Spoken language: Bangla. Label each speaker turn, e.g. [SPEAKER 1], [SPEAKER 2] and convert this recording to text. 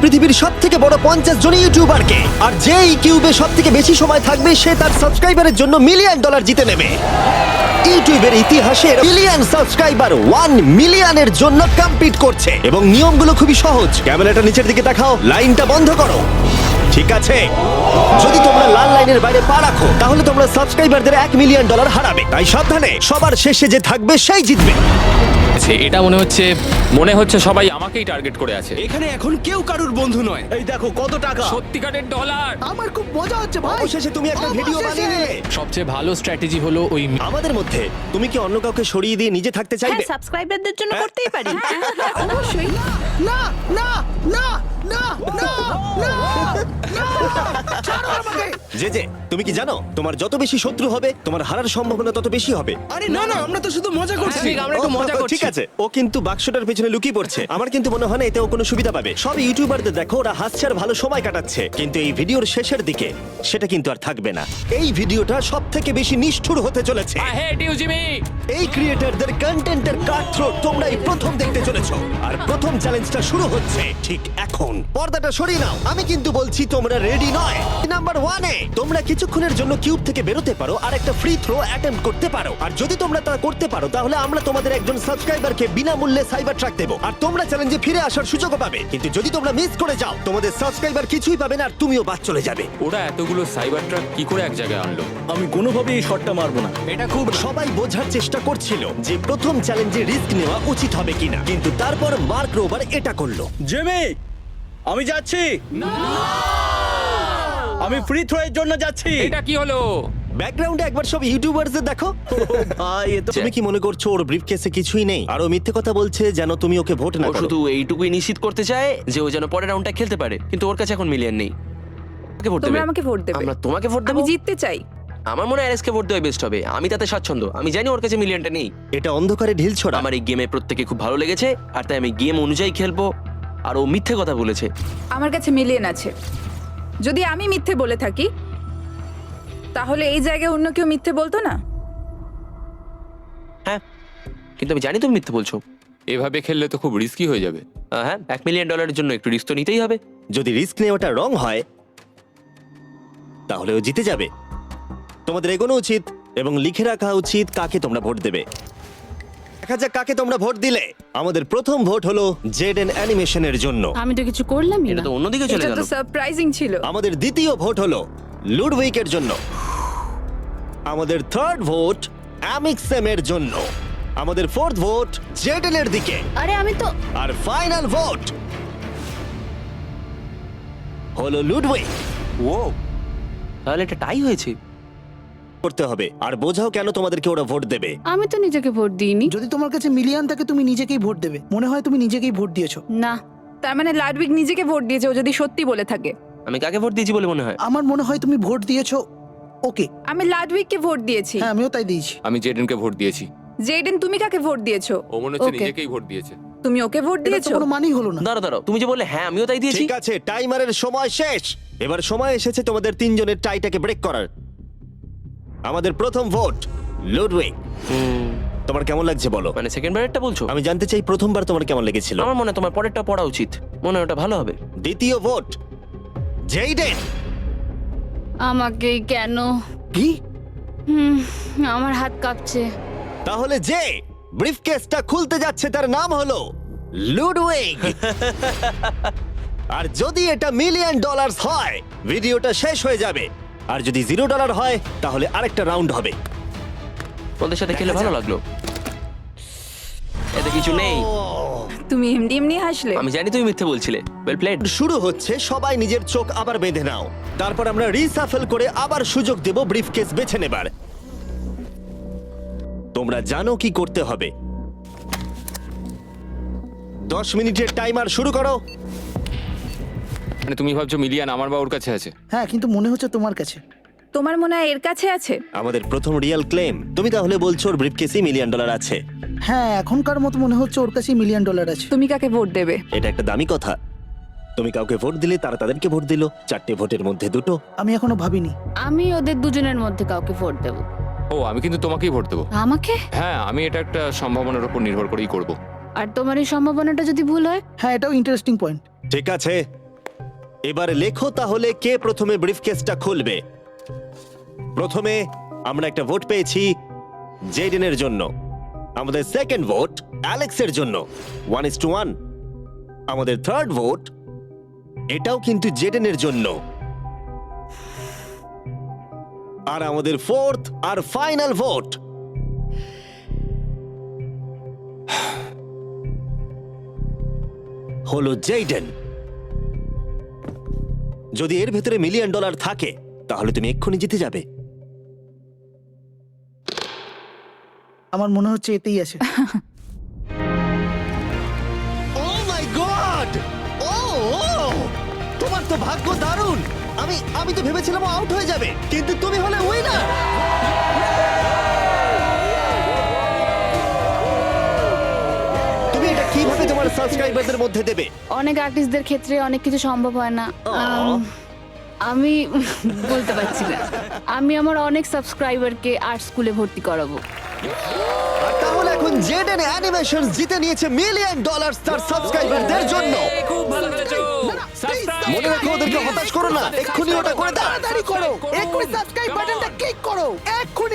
[SPEAKER 1] পৃথিবীর সবথেকে বড় 50 জন ইউটিউবারকে, আর যে এই কিউবে সবথেকে বেশি সময় থাকবে সে তার সাবস্ক্রাইবারের জন্য $1 মিলিয়ন জিতে নেবে। ইউটিউবের ইতিহাসে মিলিয়ন সাবস্ক্রাইবার 1 মিলিয়নের জন্য কম্পিট করছে এবং নিয়মগুলো খুবই সহজ। ক্যামেরাটা নিচের দিকে দেখাও, লাইনটা বন্ধ করো। ঠিক আছে, যদি তোমরা লাল লাইনের বাইরে পা রাখো তাহলে তোমরা সাবস্ক্রাইবারদের $1 মিলিয়ন হারাবে। তাই সাবধানে, সবার শেষে যে থাকবে সেই জিতবে।
[SPEAKER 2] এটা মনে হচ্ছে সবাই আমাকেই টার্গেট করে আছে।
[SPEAKER 3] এখানে এখন কেউ কারুর বন্ধু নয়।
[SPEAKER 4] এই দেখো কত টাকা।
[SPEAKER 2] সত্যিকারের ডলার।
[SPEAKER 4] আমার খুব মজা হচ্ছে ভাই।
[SPEAKER 1] অবশেষে তুমি একটা ভিডিও বানিয়ে নিলে।
[SPEAKER 2] সবচেয়ে ভালো স্ট্র্যাটেজি হলো ওই
[SPEAKER 1] আমাদের মধ্যে তুমি কি অন্য কাউকে সরিয়ে দিয়ে নিজে থাকতে চাইবে?
[SPEAKER 5] হ্যাঁ, সাবস্ক্রাইবারদের জন্য করতেই পারি। অবশ্যই।
[SPEAKER 4] না না না না না না ছাড়ো আমাকে।
[SPEAKER 1] যে তুমি কি জানো তোমার যত বেশি শত্রু হবে তোমার হারার সম্ভাবনা তত বেশি হবে।
[SPEAKER 3] আরে না না, আমরা তো শুধু মজা করছি।
[SPEAKER 2] ঠিক, আমরা একটু মজা করছি।
[SPEAKER 1] ঠিক আছে, ও কিন্তু বাক্সটার পেছনে লুকিয়ে পড়ছে। আমার কিন্তু মনে হয় না এতে ও কোনো সুবিধা পাবে। সব ইউটিউবারদের দেখো ওরা হাসছে আর ভালো সময় কাটাচ্ছে, কিন্তু এই ভিডিওর শেষের দিকে সেটা কিন্তু আর থাকবে না। এই ভিডিওটা সবথেকে বেশি নিষ্ঠুর হতে চলেছে।
[SPEAKER 2] I hate you Jimmy.
[SPEAKER 1] এই ক্রিয়েটরদের কন্টেন্টের কাটথ্রোট তোমরা এই প্রথম দেখতে চলেছো, আর প্রথম চ্যালেঞ্জটা শুরু হচ্ছে ঠিক এখন। পর্দাটা সরিয়ে নাও, আমি কিন্তু বলছি তোমরা রেডি নয়। নাম্বার 1 এ তোমরা কিছুক্ষণের জন্য কিউব থেকে বেরোতে পারো আর একটা ফ্রি থ্রো অ্যাটেম্প্ট করতে পারো, আর যদি তোমরা তা করতে পারো তাহলে আমরা তোমাদের একজন সাবস্ক্রাইবারকে বিনামূল্যে সাইবার ট্রাক দেবো, আর তোমরা চ্যালেঞ্জে ফিরে আসার সুযোগও পাবে। কিন্তু যদি তোমরা মিস করে যাও তোমাদের সাবস্ক্রাইবার কিছুই পাবে না আর তুমিও বাদ চলে যাবে।
[SPEAKER 2] ওরা এতগুলো সাইবার ট্রাক কি করে এক জায়গায় আনলো?
[SPEAKER 4] আমি কোনোভাবেই এই শটটা মারবো না।
[SPEAKER 2] এটা খুব
[SPEAKER 1] সবাই বোঝার চেষ্টা করছিল যে প্রথম চ্যালেঞ্জে রিস্ক নেওয়া উচিত হবে কিনা, কিন্তু তারপর মার্ক রোবার এটা করলো।
[SPEAKER 4] জেমি আমি যাচ্ছি। আমি ফ্রি থ্রো এর জন্য যাচ্ছি।
[SPEAKER 2] এটা কি হলো?
[SPEAKER 1] ব্যাকগ্রাউন্ডে একবার সব ইউটিউবারদের দেখো।
[SPEAKER 4] ভাই এ তো
[SPEAKER 1] তুমি কি মনে করছো ওর ব্রিফকেসে কিছুই নেই আর ও মিথ্যে কথা বলছে যেন তুমি ওকে ভোট না
[SPEAKER 6] ও
[SPEAKER 1] করো?
[SPEAKER 6] শুধু এইটুকুই নিশ্চিত করতে চায় যে ও যেন পরের রাউন্ডটা খেলতে পারে, কিন্তু ওর কাছে এখন মিলিয়ন নেই। আমাকে ভোট দেবে?
[SPEAKER 5] তোমরা আমাকে ভোট দেবে।
[SPEAKER 6] আমরা তোমাকে ভোট দেব?
[SPEAKER 5] আমি জিততে চাই।
[SPEAKER 6] আমার মনে হয় আরএসকে ভোট দেওয়া বেস্ট হবে। আমি তাতে স্বাচ্ছন্দ্য। আমি জানি ওর কাছে মিলিয়নটা নেই।
[SPEAKER 1] এটা অন্ধকারে ঢিল ছোড়া।
[SPEAKER 6] আমার এই গেমে প্রত্যেকে খুব ভালো লেগেছে, আর তাই আমি গেম অনুযায়ী খেলবো। আর ও মিথ্যে কথা বলেছে।
[SPEAKER 5] আমার কাছে মিলিয়ন আছে। যদি আমি মিথ্যে বলে থাকি তাহলে এই জায়গায় অন্য কেউ মিথ্যে বলতো না।
[SPEAKER 6] হ্যাঁ, কিন্তু আমি জানি তুমি মিথ্যে বলছো।
[SPEAKER 2] এভাবে খেললে তো খুব রিস্কি হয়ে যাবে।
[SPEAKER 6] হ্যাঁ, $1 মিলিয়ন জন্য একটু রিস্ক তো নিতেই হবে।
[SPEAKER 1] যদি রিস্ক নেওয়াটা রং হয় তাহলে ও জিতে যাবে। তোমাদের এগোনো উচিত এবং লিখে রাখা উচিত কাকে তোমরা ভোট দেবে। দেখা যাক কাকে তোমরা ভোট দিলে। আমাদের প্রথম ভোট হলো জেডেন অ্যানিমেশনের জন্য।
[SPEAKER 5] আমি তো কিছু করলামই
[SPEAKER 6] এটা তো অন্যদিকে চলে
[SPEAKER 5] এটা
[SPEAKER 6] গেল।
[SPEAKER 5] তো সারপ্রাইজিং ছিল।
[SPEAKER 1] আমাদের দ্বিতীয় ভোট হলো লুডউইকের জন্য। আমাদের থার্ড ভোট অ্যামিক্সেমের জন্য। আমাদের ফোর্থ ভোট জেডেনের দিকে।
[SPEAKER 5] আরে আমি তো
[SPEAKER 1] আর ফাইনাল ভোট হলো লুডউইক।
[SPEAKER 6] ও, তাহলে এটা টাই হয়েছে।
[SPEAKER 1] করতে হবে আর বোঝাও কেন তোমাদেরকে ওরা ভোট দেবে।
[SPEAKER 5] আমি তো নিজেকে ভোট দিইনি।
[SPEAKER 7] যদি তোমার কাছে মিলিয়ন থাকে তুমি নিজেকেই ভোট দেবে। মনে হয় তুমি নিজেকেই ভোট দিয়েছো।
[SPEAKER 5] না, তার মানে লাডউইক নিজেকে ভোট দিয়েছে ও যদি সত্যি বলে থাকে।
[SPEAKER 6] আমি কাকে ভোট দিয়েছি বলে মনে হয়?
[SPEAKER 7] আমার মনে হয় তুমি ভোট দিয়েছো ওকে।
[SPEAKER 5] আমি লাডউইককে ভোট দিয়েছি।
[SPEAKER 7] হ্যাঁ আমিও তাই দিয়েছি।
[SPEAKER 2] আমি জেডেনকে ভোট দিয়েছি।
[SPEAKER 5] জেডেন তুমি কাকে ভোট দিয়েছো?
[SPEAKER 2] ও মনে হচ্ছে
[SPEAKER 5] Okay.
[SPEAKER 2] নিজেকেই ভোট দিয়েছে।
[SPEAKER 5] তুমি ওকে ভোট
[SPEAKER 7] এটা তো
[SPEAKER 5] দিয়েছো?
[SPEAKER 7] কোনো মানেই হলো না।
[SPEAKER 6] দাঁড়াও দাঁড়াও, তুমি যে বললে হ্যাঁ আমিও তাই দিয়েছি।
[SPEAKER 1] ঠিক আছে, টাইমারের সময় শেষ। এবার সময় এসেছে তোমাদের তিনজনের টাইটাকে ব্রেক করার। আমাদের প্রথম ভোট লুডউইক। তোমার কেমন লাগছে বলো?
[SPEAKER 6] মানে সেকেন্ড বারেরটা বলছো?
[SPEAKER 1] আমি জানতে চাই প্রথমবার তোমার কেমন লেগেছিল।
[SPEAKER 6] আমার মনে হয় তোমার পরেরটা পড়া উচিত। মনে হয় ওটা ভালো হবে।
[SPEAKER 1] দ্বিতীয় ভোট জেইডেন।
[SPEAKER 8] আমাকেই কেন?
[SPEAKER 7] কি?
[SPEAKER 8] আমার হাত কাঁপছে।
[SPEAKER 1] তাহলে যে ব্রিফকেসটা খুলতে যাচ্ছে তার নাম হলো লুডউইক। আর যদি এটা $1 মিলিয়ন হয় ভিডিওটা শেষ হয়ে যাবে, আর যদি $0 হয় তাহলে আরেকটা রাউন্ড হবে।
[SPEAKER 6] ওদের সাথে খেলে ভালো লাগলো। এতে কিছু নেই।
[SPEAKER 5] তুমি এমনি এমনি হাসলে।
[SPEAKER 6] আমি জানি তুমি মিথ্যে বলছিলে। Well played.
[SPEAKER 1] শুরু হচ্ছে, সবাই নিজের চোখ আবার বেঁধে নাও। তারপর আমরা রিসাফেল করে আবার সুযোগ দেব ব্রিফকেস বেছে নেবার। তোমরা জানো কি করতে হবে। 10 মিনিটের টাইমার শুরু করো।
[SPEAKER 2] মানে তুমি ভাবছো মিলিয়ন আমার বা ওর কাছে আছে?
[SPEAKER 7] হ্যাঁ কিন্তু মনে হচ্ছে তোমার কাছে।
[SPEAKER 5] তোমার মনে হয় এর কাছে আছে?
[SPEAKER 1] আমাদের প্রথম রিয়েল ক্লেম। তুমি তাহলে বলছো ওর ব্রিফকেসে $1 মিলিয়ন আছে?
[SPEAKER 7] হ্যাঁ এখনকার মতো মনে হচ্ছে ওর কাছে $1 মিলিয়ন আছে।
[SPEAKER 5] তুমি কাকে ভোট দেবে?
[SPEAKER 1] এটা একটা দামি কথা। তুমি কাউকে ভোট দিলে তারা তাদেরকে ভোট দিল। 4টে ভোটের মধ্যে 2টো।
[SPEAKER 7] আমি এখনো ভাবিনি।
[SPEAKER 8] আমি ওদের দুজনের মধ্যে কাউকে ভোট দেব।
[SPEAKER 2] ও, আমি কিন্তু তোমাকেই ভোট দেবো।
[SPEAKER 8] আমাকে?
[SPEAKER 2] হ্যাঁ, আমি এটা একটা সম্ভাবনার উপর নির্ভর করেই করব।
[SPEAKER 8] আর তোমার এই সম্ভাবনাটা যদি ভুল হয়?
[SPEAKER 7] হ্যাঁ এটাও ইন্টারেস্টিং পয়েন্ট।
[SPEAKER 1] ঠিক আছে, এবার লেখো তাহলে কে প্রথমে ব্রিফকেসটা খুলবে। প্রথমে আমরা একটা ভোট পেয়েছি জেডেনের জন্য। আমাদের সেকেন্ড ভোট অ্যালেক্সের জন্য 1:1। আমাদের থার্ড ভোট এটাও কিন্তু জেডেনের জন্য। আর আমাদের ফোর্থ আর ফাইনাল ভোট হলো জেডেন। যদি এর ভেতরে $1 মিলিয়ন থাকে তাহলে তুমি এক্ষুনি জিতে যাবে।
[SPEAKER 7] আমার মনে হচ্ছে এতেই আছে।
[SPEAKER 1] ও মাই গড! ও তোমার তো ভাগ্য দারুণ। আমি তো ভেবেছিলাম আউট হয়ে যাবে, কিন্তু তুমি হলে উইনার। তুমি এটা কিভাবে তোমার সাবস্ক্রাইবারদের মধ্যে দেবে?
[SPEAKER 8] অনেক আর্টিস্টদের ক্ষেত্রে অনেক কিছু সম্ভব হয় না। আমি বলতে পারছি না। আমি আমার অনেক সাবস্ক্রাইবারকে আর্ট স্কুলে ভর্তি করাবো।
[SPEAKER 1] আর তাহলে এখন জেডেন অ্যানিমেশনস জিতে নিয়েছে $1 মিলিয়ন তার সাবস্ক্রাইবারদের জন্য।
[SPEAKER 2] খুব ভালো খেলেছো। Subscribe!
[SPEAKER 1] মনে রাখো, ওদেরকে হতাশ করো না, এক্ষুনি ওটা করে দাও।
[SPEAKER 7] তাড়াতাড়ি করো, এক্ষুনি সাবস্ক্রাইব বাটনটা ক্লিক করো, এক্ষুনি।